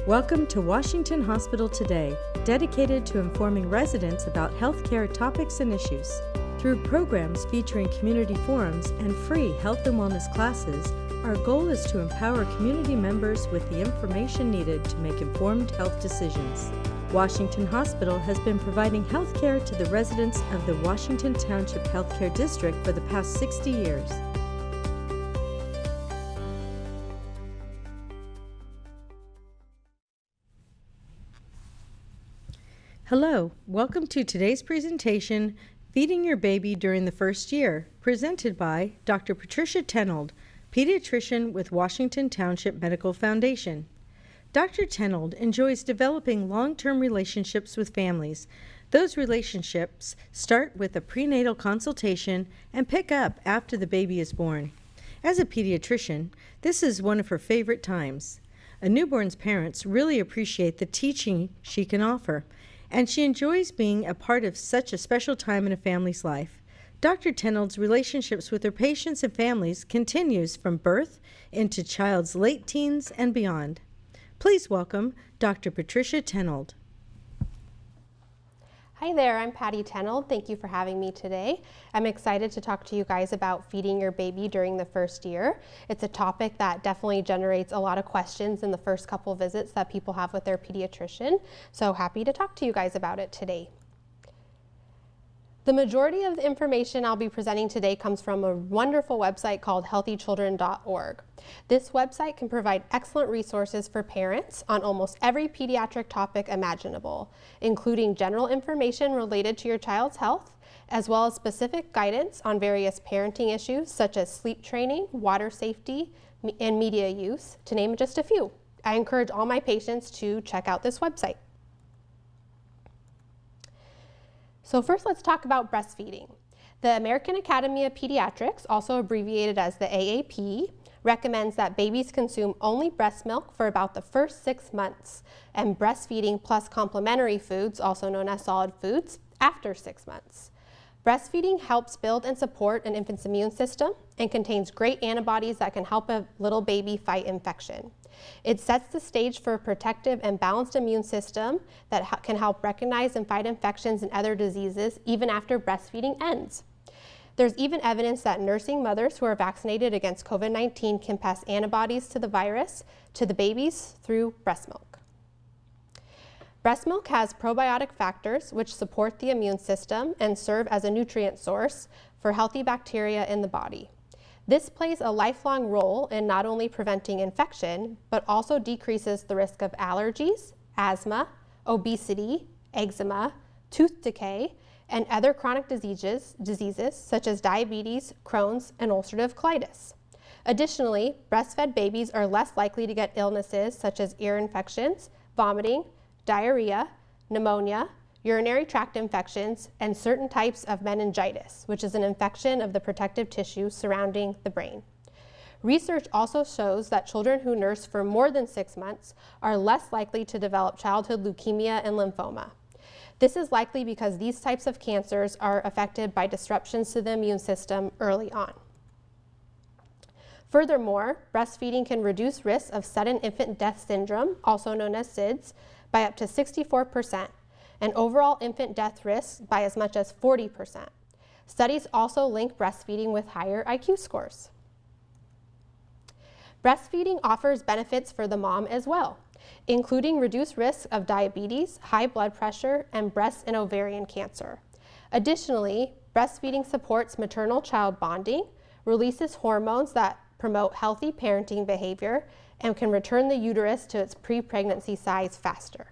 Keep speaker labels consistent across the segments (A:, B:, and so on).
A: Welcome to Washington Hospital Today, dedicated to informing residents about healthcare topics and issues. Through programs featuring community forums and free health and wellness classes, our goal is to empower community members with the information needed to make informed health decisions. Washington Hospital has been providing health care to the residents of the Washington Township Healthcare District for the past 60 years. Hello, welcome to today's presentation, Feeding Your Baby During the First Year, presented by Dr. Patricia Tenold, pediatrician with Washington Township Medical Foundation. Dr. Tenold enjoys developing long-term relationships with families. Those relationships start with a prenatal consultation and pick up after the baby is born. As a pediatrician, this is one of her favorite times. A newborn's parents really appreciate the teaching she can offer, and she enjoys being a part of such a special time in a family's life. Dr. Tenold's relationships with her patients and families continues from birth into child's late teens and beyond. Please welcome Dr. Patricia Tenold.
B: Hi there, I'm Patty Tenold. Thank you for having me today. I'm excited to talk to you guys about feeding your baby during the first year. It's a topic that definitely generates a lot of questions in the first couple visits that people have with their pediatrician. So happy to talk to you guys about it today. The majority of the information I'll be presenting today comes from a wonderful website called healthychildren.org. This website can provide excellent resources for parents on almost every pediatric topic imaginable, including general information related to your child's health, as well as specific guidance on various parenting issues such as sleep training, water safety, and media use, to name just a few. I encourage all my patients to check out this website. So first, let's talk about breastfeeding. The American Academy of Pediatrics, also abbreviated as the AAP, recommends that babies consume only breast milk for about the first 6 months, and breastfeeding plus complementary foods, also known as solid foods, after 6 months. Breastfeeding helps build and support an infant's immune system and contains great antibodies that can help a little baby fight infection. It sets the stage for a protective and balanced immune system that can help recognize and fight infections and other diseases even after breastfeeding ends. There's even evidence that nursing mothers who are vaccinated against COVID-19 can pass antibodies to the virus to the babies through breast milk. Breast milk has probiotic factors which support the immune system and serve as a nutrient source for healthy bacteria in the body. This plays a lifelong role in not only preventing infection, but also decreases the risk of allergies, asthma, obesity, eczema, tooth decay, and other chronic diseases such as diabetes, Crohn's, and ulcerative colitis. Additionally, breastfed babies are less likely to get illnesses such as ear infections, vomiting, diarrhea, pneumonia, urinary tract infections, and certain types of meningitis, which is an infection of the protective tissue surrounding the brain. Research also shows that children who nurse for more than 6 months are less likely to develop childhood leukemia and lymphoma. This is likely because these types of cancers are affected by disruptions to the immune system early on. Furthermore, breastfeeding can reduce risks of sudden infant death syndrome, also known as SIDS, by up to 64%, and overall infant death risks by as much as 40%. Studies also link breastfeeding with higher IQ scores. Breastfeeding offers benefits for the mom as well, including reduced risks of diabetes, high blood pressure, and breast and ovarian cancer. Additionally, breastfeeding supports maternal-child bonding, releases hormones that promote healthy parenting behavior, and can return the uterus to its pre-pregnancy size faster.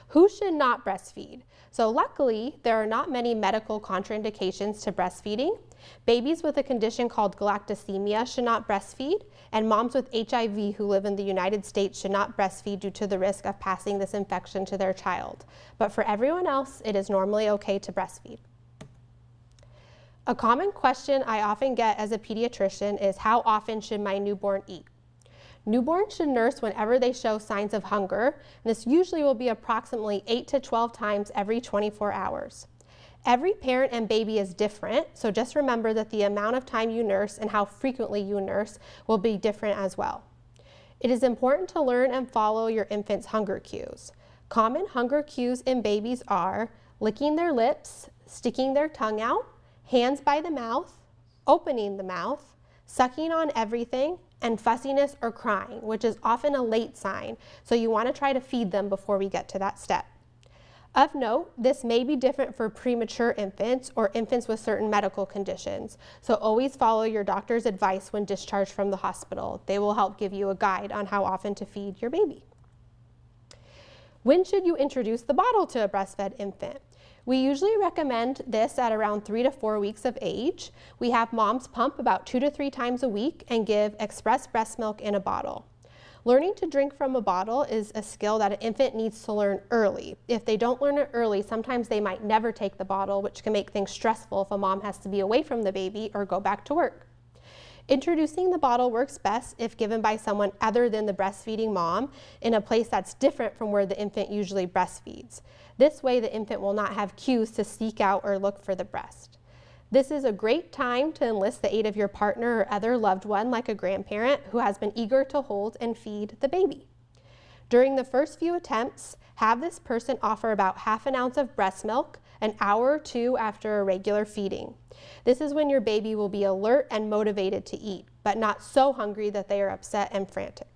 B: Who should not breastfeed? So luckily, there are not many medical contraindications to breastfeeding. Babies with a condition called galactosemia should not breastfeed, and moms with HIV who live in the United States should not breastfeed due to the risk of passing this infection to their child. But for everyone else, it is normally okay to breastfeed. A common question I often get as a pediatrician is, how often should my newborn eat? Newborns should nurse whenever they show signs of hunger, and this usually will be approximately 8 to 12 times every 24 hours. Every parent and baby is different, so just remember that the amount of time you nurse and how frequently you nurse will be different as well. It is important to learn and follow your infant's hunger cues. Common hunger cues in babies are licking their lips, sticking their tongue out, hands by the mouth, opening the mouth, sucking on everything, and fussiness or crying, which is often a late sign, so you want to try to feed them before we get to that step. Of note, this may be different for premature infants or infants with certain medical conditions, so always follow your doctor's advice when discharged from the hospital. They will help give you a guide on how often to feed your baby. When should you introduce the bottle to a breastfed infant? We usually recommend this at around 3 to 4 weeks of age. We have moms pump about 2 to 3 times a week and give express breast milk in a bottle. Learning to drink from a bottle is a skill that an infant needs to learn early. If they don't learn it early, sometimes they might never take the bottle, which can make things stressful if a mom has to be away from the baby or go back to work. Introducing the bottle works best if given by someone other than the breastfeeding mom in a place that's different from where the infant usually breastfeeds. This way the infant will not have cues to seek out or look for the breast. This is a great time to enlist the aid of your partner or other loved one, like a grandparent, who has been eager to hold and feed the baby. During the first few attempts, have this person offer about half an ounce of breast milk an hour or two after a regular feeding. This is when your baby will be alert and motivated to eat, but not so hungry that they are upset and frantic.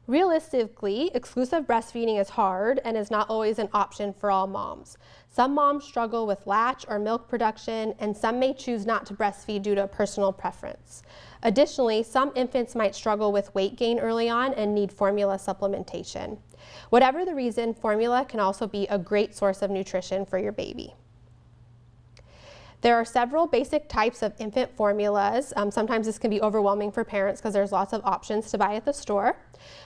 B: Realistically, exclusive breastfeeding is hard and is not always an option for all moms. Some moms struggle with latch or milk production, and some may choose not to breastfeed due to a personal preference. Additionally, some infants might struggle with weight gain early on and need formula supplementation. Whatever the reason, formula can also be a great source of nutrition for your baby. There are several basic types of infant formulas. Sometimes this can be overwhelming for parents because there's lots of options to buy at the store.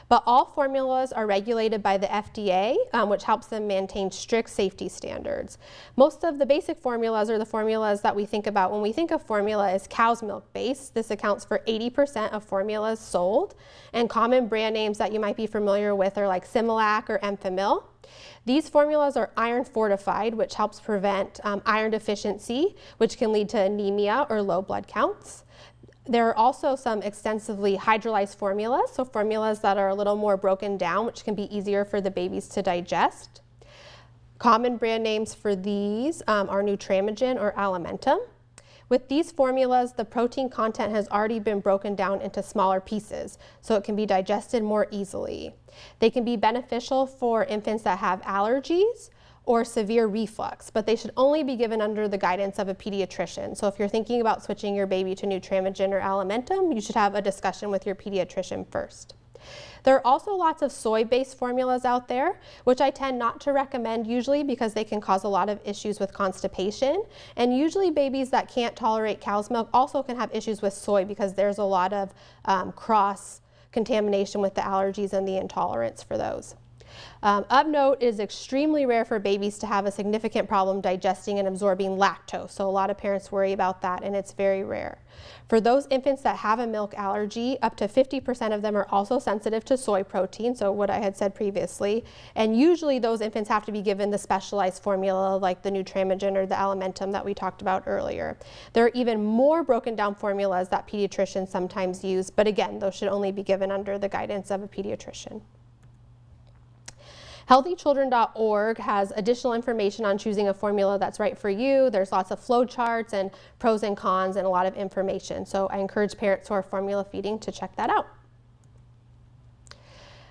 B: But all formulas are regulated by the FDA, which helps them maintain strict safety standards. Most of the basic formulas are the formulas that we think about when we think of formula as cow's milk based. This accounts for 80% of formulas sold. And common brand names that you might be familiar with are like Similac or Enfamil. These formulas are iron fortified, which helps prevent iron deficiency, which can lead to anemia or low blood counts. There are also some extensively hydrolyzed formulas, so formulas that are a little more broken down, which can be easier for the babies to digest. Common brand names for these are Nutramigen or Alimentum. With these formulas, the protein content has already been broken down into smaller pieces, so it can be digested more easily. They can be beneficial for infants that have allergies or severe reflux, but they should only be given under the guidance of a pediatrician. So if you're thinking about switching your baby to Nutramigen or Alimentum, you should have a discussion with your pediatrician first. There are also lots of soy-based formulas out there, which I tend not to recommend usually because they can cause a lot of issues with constipation. And usually babies that can't tolerate cow's milk also can have issues with soy because there's a lot of cross-contamination with the allergies and the intolerance for those. Of note, it is extremely rare for babies to have a significant problem digesting and absorbing lactose, so a lot of parents worry about that, and it's very rare. For those infants that have a milk allergy, up to 50% of them are also sensitive to soy protein, so what I had said previously, and usually those infants have to be given the specialized formula like the Nutramigen or the Alimentum that we talked about earlier. There are even more broken down formulas that pediatricians sometimes use, but again, those should only be given under the guidance of a pediatrician. HealthyChildren.org has additional information on choosing a formula that's right for you. There's lots of flow charts and pros and cons and a lot of information. So I encourage parents who are formula feeding to check that out.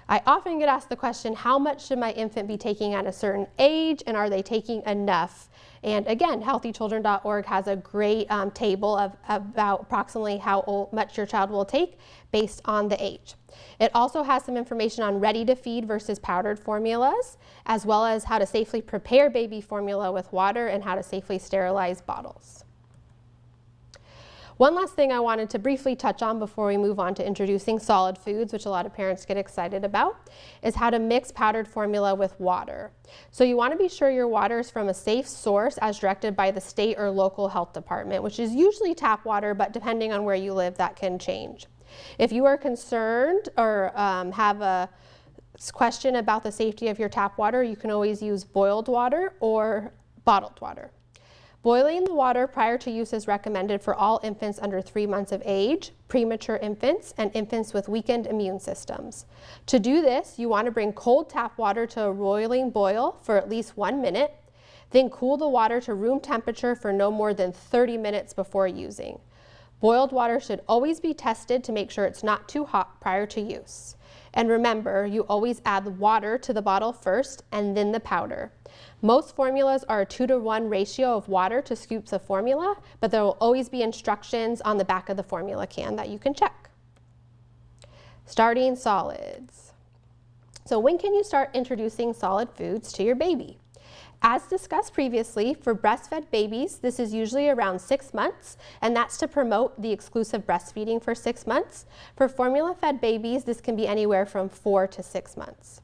B: I often get asked the question, how much should my infant be taking at a certain age, and are they taking enough? And again, HealthyChildren.org has a great table of about approximately how much your child will take based on the age. It also has some information on ready to feed versus powdered formulas, as well as how to safely prepare baby formula with water and how to safely sterilize bottles. One last thing I wanted to briefly touch on before we move on to introducing solid foods, which a lot of parents get excited about, is how to mix powdered formula with water. So you want to be sure your water is from a safe source as directed by the state or local health department, which is usually tap water, but depending on where you live, that can change. If you are concerned or have a question about the safety of your tap water, you can always use boiled water or bottled water. Boiling the water prior to use is recommended for all infants under 3 months of age, premature infants, and infants with weakened immune systems. To do this, you want to bring cold tap water to a roiling boil for at least 1 minute, then cool the water to room temperature for no more than 30 minutes before using. Boiled water should always be tested to make sure it's not too hot prior to use. And remember, you always add the water to the bottle first and then the powder. Most formulas are a 2-to-1 ratio of water to scoops of formula, but there will always be instructions on the back of the formula can that you can check. Starting solids. So when can you start introducing solid foods to your baby? As discussed previously, for breastfed babies, this is usually around 6 months, and that's to promote the exclusive breastfeeding for 6 months. For formula-fed babies, this can be anywhere from 4 to 6 months.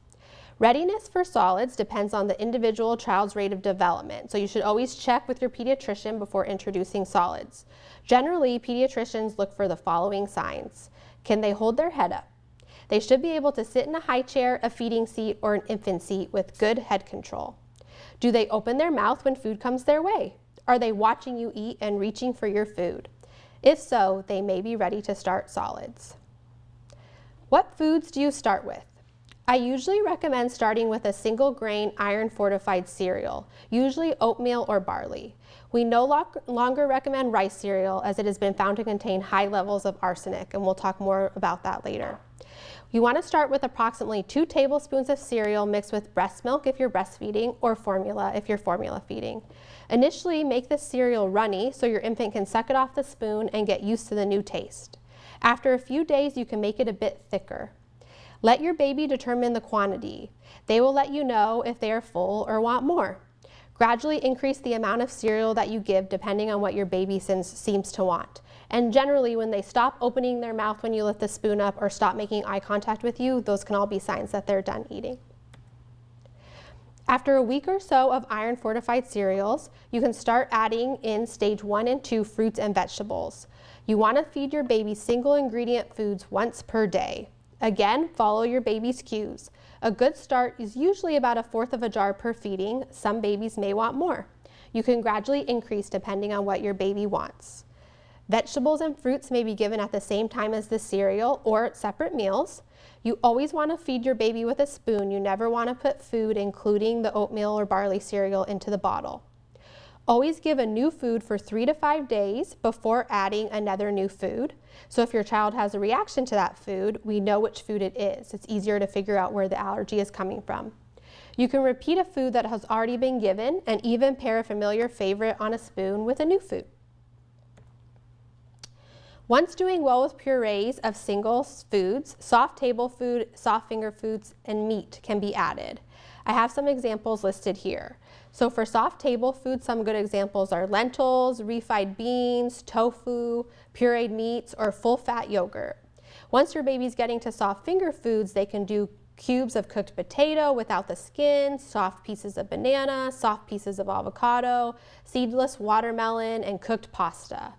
B: Readiness for solids depends on the individual child's rate of development, so you should always check with your pediatrician before introducing solids. Generally, pediatricians look for the following signs. Can they hold their head up? They should be able to sit in a high chair, a feeding seat, or an infant seat with good head control. Do they open their mouth when food comes their way? Are they watching you eat and reaching for your food? If so, they may be ready to start solids. What foods do you start with? I usually recommend starting with a single grain iron fortified cereal, usually oatmeal or barley. We no longer recommend rice cereal as it has been found to contain high levels of arsenic, and we'll talk more about that later. You want to start with approximately 2 tablespoons of cereal mixed with breast milk if you're breastfeeding, or formula if you're formula feeding. Initially, make the cereal runny so your infant can suck it off the spoon and get used to the new taste. After a few days, you can make it a bit thicker. Let your baby determine the quantity. They will let you know if they are full or want more. Gradually increase the amount of cereal that you give depending on what your baby seems to want. And generally, when they stop opening their mouth when you lift the spoon up or stop making eye contact with you, those can all be signs that they're done eating. After a week or so of iron fortified cereals, you can start adding in stage 1 and 2 fruits and vegetables. You want to feed your baby single ingredient foods once per day. Again, follow your baby's cues. A good start is usually about 1/4 of a jar per feeding. Some babies may want more. You can gradually increase depending on what your baby wants. Vegetables and fruits may be given at the same time as the cereal or at separate meals. You always want to feed your baby with a spoon. You never want to put food, including the oatmeal or barley cereal, into the bottle. Always give a new food for 3 to 5 days before adding another new food. So if your child has a reaction to that food, we know which food it is. It's easier to figure out where the allergy is coming from. You can repeat a food that has already been given and even pair a familiar favorite on a spoon with a new food. Once doing well with purees of single foods, soft table food, soft finger foods, and meat can be added. I have some examples listed here. So for soft table foods, some good examples are lentils, refried beans, tofu, pureed meats, or full-fat yogurt. Once your baby's getting to soft finger foods, they can do cubes of cooked potato without the skin, soft pieces of banana, soft pieces of avocado, seedless watermelon, and cooked pasta.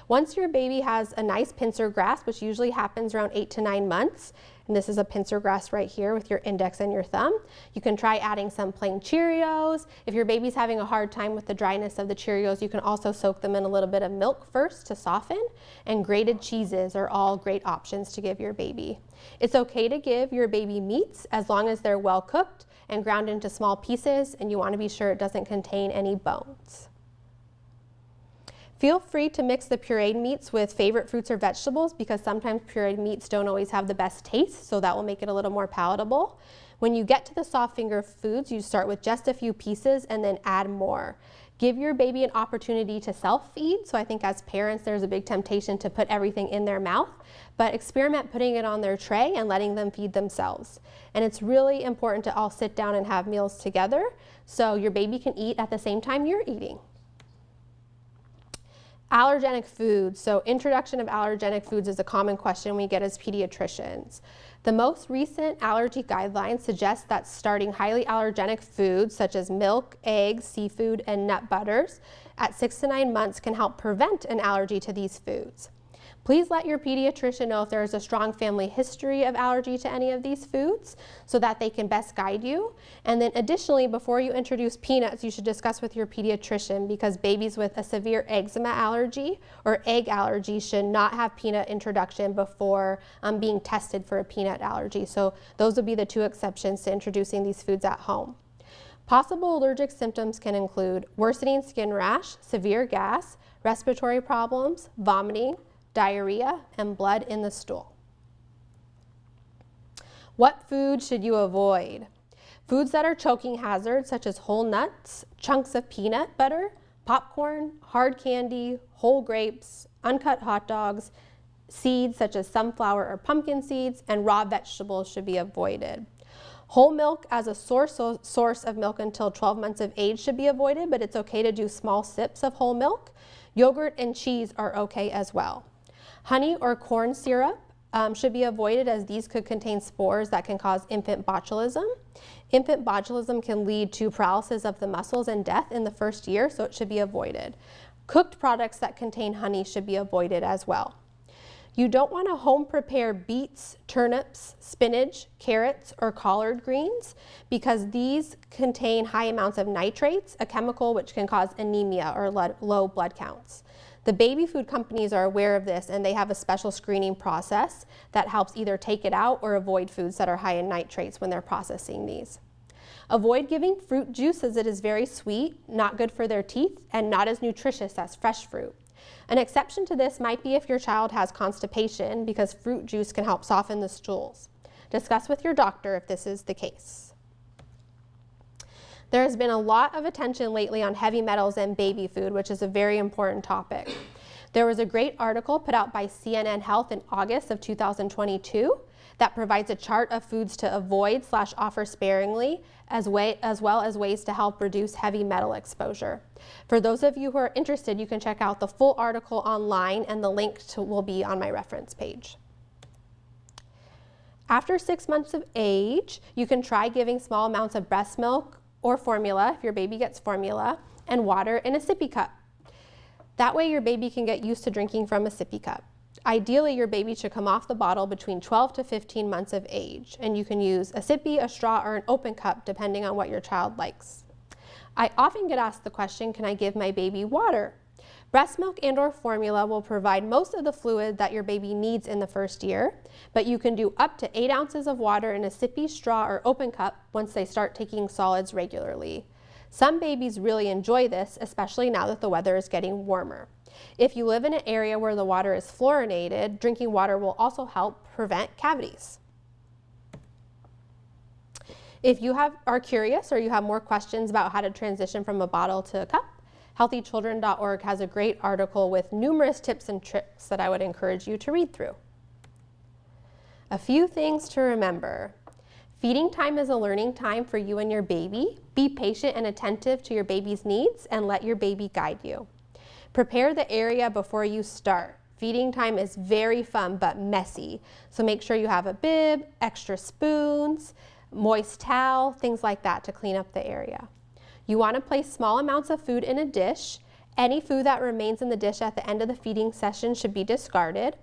B: Once your baby has a nice pincer grasp, which usually happens around 8 to 9 months, and this is a pincer grasp right here with your index and your thumb, you can try adding some plain Cheerios. If your baby's having a hard time with the dryness of the Cheerios, you can also soak them in a little bit of milk first to soften, and grated cheeses are all great options to give your baby. It's okay to give your baby meats as long as they're well cooked and ground into small pieces, and you want to be sure it doesn't contain any bones. Feel free to mix the pureed meats with favorite fruits or vegetables because sometimes pureed meats don't always have the best taste, so that will make it a little more palatable. When you get to the soft finger foods, you start with just a few pieces and then add more. Give your baby an opportunity to self-feed, so I think as parents there's a big temptation to put everything in their mouth, but experiment putting it on their tray and letting them feed themselves. And it's really important to all sit down and have meals together so your baby can eat at the same time you're eating. Allergenic foods. So introduction of allergenic foods is a common question we get as pediatricians. The most recent allergy guidelines suggest that starting highly allergenic foods such as milk, eggs, seafood, and nut butters at 6 to 9 months can help prevent an allergy to these foods. Please let your pediatrician know if there is a strong family history of allergy to any of these foods so that they can best guide you. And then additionally, before you introduce peanuts, you should discuss with your pediatrician, because babies with a severe eczema allergy or egg allergy should not have peanut introduction before being tested for a peanut allergy. So those would be the 2 exceptions to introducing these foods at home. Possible allergic symptoms can include worsening skin rash, severe gas, respiratory problems, vomiting, diarrhea, and blood in the stool. What foods should you avoid? Foods that are choking hazards, such as whole nuts, chunks of peanut butter, popcorn, hard candy, whole grapes, uncut hot dogs, seeds such as sunflower or pumpkin seeds, and raw vegetables should be avoided. Whole milk as a source of milk until 12 months of age should be avoided, but it's okay to do small sips of whole milk. Yogurt and cheese are okay as well. Honey or corn syrup should be avoided, as these could contain spores that can cause infant botulism. Infant botulism can lead to paralysis of the muscles and death in the first year, so it should be avoided. Cooked products that contain honey should be avoided as well. You don't want to home prepare beets, turnips, spinach, carrots, or collard greens, because these contain high amounts of nitrates, a chemical which can cause anemia or low blood counts. The baby food companies are aware of this, and they have a special screening process that helps either take it out or avoid foods that are high in nitrates when they're processing these. Avoid giving fruit juice, as it is very sweet, not good for their teeth, and not as nutritious as fresh fruit. An exception to this might be if your child has constipation, because fruit juice can help soften the stools. Discuss with your doctor if this is the case. There has been a lot of attention lately on heavy metals and baby food, which is a very important topic. There was a great article put out by CNN Health in August of 2022 that provides a chart of foods to avoid / offer sparingly, as well as ways to help reduce heavy metal exposure. For those of you who are interested, you can check out the full article online, and the link will be on my reference page. After 6 months of age, you can try giving small amounts of breast milk or formula, if your baby gets formula, and water in a sippy cup. That way your baby can get used to drinking from a sippy cup. Ideally, your baby should come off the bottle between 12 to 15 months of age, and you can use a sippy, a straw, or an open cup, depending on what your child likes. I often get asked the question, can I give my baby water? Breast milk and or formula will provide most of the fluid that your baby needs in the first year, but you can do up to 8 ounces of water in a sippy, straw, or open cup once they start taking solids regularly. Some babies really enjoy this, especially now that the weather is getting warmer. If you live in an area where the water is fluorinated, drinking water will also help prevent cavities. If you are curious or you have more questions about how to transition from a bottle to a cup, HealthyChildren.org has a great article with numerous tips and tricks that I would encourage you to read through. A few things to remember. Feeding time is a learning time for you and your baby. Be patient and attentive to your baby's needs, and let your baby guide you. Prepare the area before you start. Feeding time is very fun but messy, so make sure you have a bib, extra spoons, moist towel, things like that to clean up the area. You want to place small amounts of food in a dish. Any food that remains in the dish at the end of the feeding session should be discarded.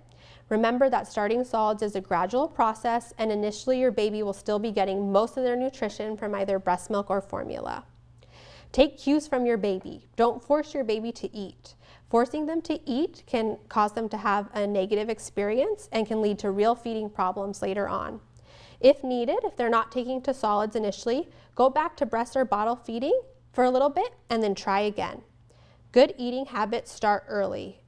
B: Remember that starting solids is a gradual process, and initially your baby will still be getting most of their nutrition from either breast milk or formula. Take cues from your baby. Don't force your baby to eat. Forcing them to eat can cause them to have a negative experience and can lead to real feeding problems later on. If needed, if they're not taking to solids initially, go back to breast or bottle feeding for a little bit and then try again. Good eating habits start early.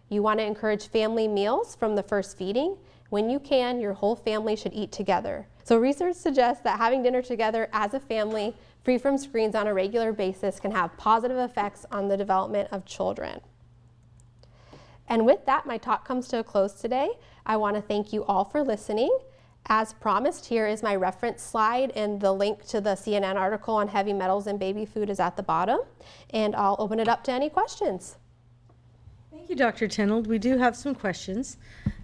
B: You want to encourage family meals from the first feeding. When you can, your whole family should eat together. So research suggests that having dinner together as a family, free from screens on a regular basis, can have positive effects on the development of children. And with that, my talk comes to a close today. I want to thank you all for listening. As promised, here is my reference slide, and the link to the CNN article on heavy metals in baby food is at the bottom, and I'll open it up to any questions.
A: Thank you, Dr. Tenold. We do have some questions.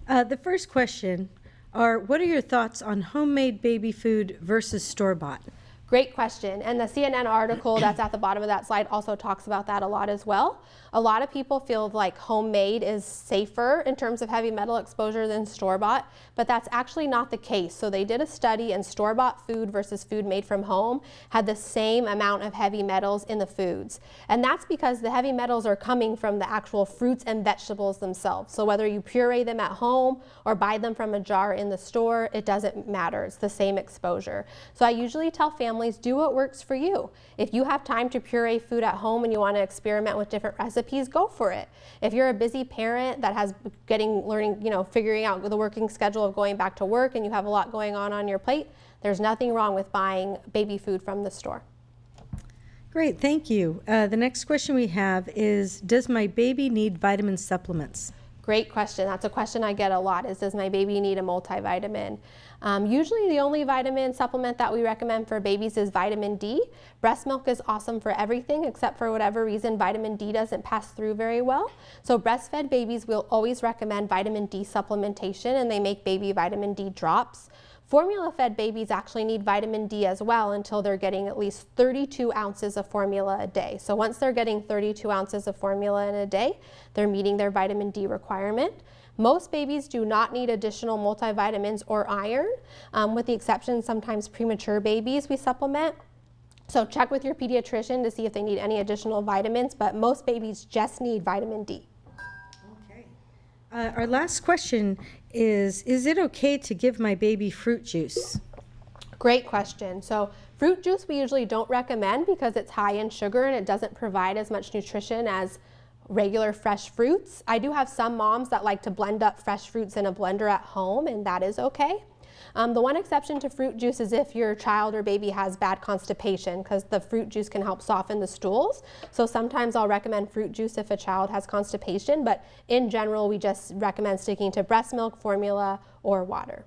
A: The first question are, what are your thoughts on homemade baby food versus store-bought?
B: Great question. And the CNN article that's at the bottom of that slide also talks about that a lot as well. A lot of people feel like homemade is safer in terms of heavy metal exposure than store-bought, but that's actually not the case. So they did a study, and store-bought food versus food made from home had the same amount of heavy metals in the foods. And that's because the heavy metals are coming from the actual fruits and vegetables themselves. So whether you puree them at home or buy them from a jar in the store, it doesn't matter. It's the same exposure. So I usually tell families, do what works for you. If you have time to puree food at home and you want to experiment with different recipes, go for it. If you're a busy parent that has figuring out the working schedule of going back to work and you have a lot going on your plate, there's nothing wrong with buying baby food from the store.
A: Great, thank you. The next question we have is, does my baby need vitamin supplements?
B: Great question. That's a question I get a lot, is does my baby need a multivitamin? Usually the only vitamin supplement that we recommend for babies is vitamin D. Breast milk is awesome for everything, except for whatever reason vitamin D doesn't pass through very well. So breastfed babies will always recommend vitamin D supplementation, and they make baby vitamin D drops. Formula-fed babies actually need vitamin D as well until they're getting at least 32 ounces of formula a day. So once they're getting 32 ounces of formula in a day, they're meeting their vitamin D requirement. Most babies do not need additional multivitamins or iron, with the exception sometimes premature babies we supplement. So check with your pediatrician to see if they need any additional vitamins, but most babies just need vitamin D.
A: Okay. Our last question is it okay to give my baby fruit juice?
B: Great question. So fruit juice we usually don't recommend because it's high in sugar and it doesn't provide as much nutrition as regular fresh fruits. I do have some moms that like to blend up fresh fruits in a blender at home, and that is okay. The one exception to fruit juice is if your child or baby has bad constipation, because the fruit juice can help soften the stools. So sometimes I'll recommend fruit juice if a child has constipation, but in general we just recommend sticking to breast milk, formula, or water.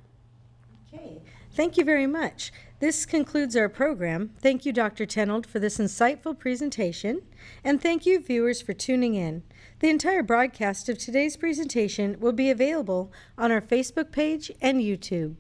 A: Okay, thank you very much. This concludes our program. Thank you, Dr. Tenold, for this insightful presentation, and thank you, viewers, for tuning in. The entire broadcast of today's presentation will be available on our Facebook page and YouTube.